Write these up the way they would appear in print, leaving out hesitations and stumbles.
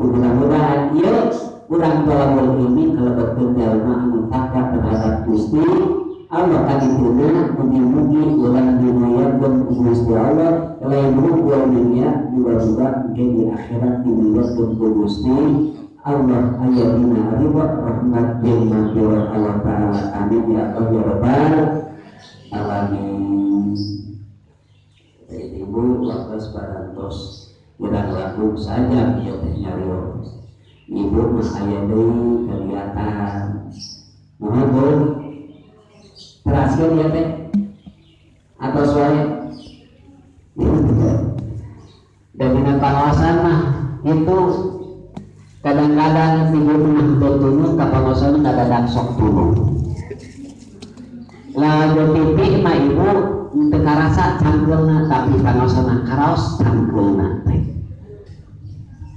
mudah-mudahan ieu urang tolong ini kalau betul jalma anu takwa terhadap Gusti Allah kadituna mugi-mugi urang dimuliakeun ku Gusti Allah lain rupa dunia juga di akhirat dimuliakeun ku Gusti Allah aya dina ridha rahmat jeung maghfirah Allah taala amin ya Allah ya rabbal alamin. Ibu waktu parantos urang laku saja ieu teh nyarios ibu mah aya deui kegiatan mohon teraskeun ya teh atau soalnya dengan pengawasan mah itu kadang-kadang ibu mah tunun ka pengawasan kadang sok tulung lalu pipi mah ibu teu karasa cangkeulna tapi pengawasan karaos cangkeulna teh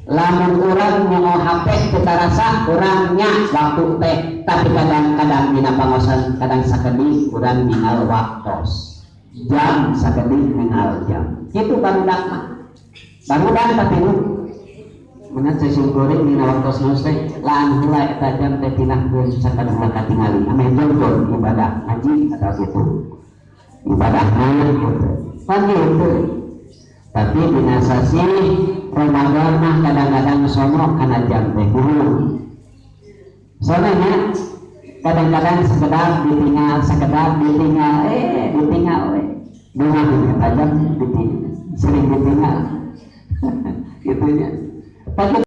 lamun urang nyogo HP teu karasa urang nya waktu teh tapi kadang-kadang dina pangosan kadang sakedi urang ningal waktos jam sakedi ningal jam kitu barudak mah barudak tapi nu meunat sesungguhna dina waktos teh laan heula eta jam teh pinahkeun sakaduha katingali ame jonjon ibadah haji atau kitu ibadah kitu pan kitu tapi dina sasi Ramadan mah kadang-kadang sono kana jam teh kudu. Soalnya kadang-kadang sekedar ditinggal we. Dengan tajam ditinggal, sering ditinggal. Gitu nya.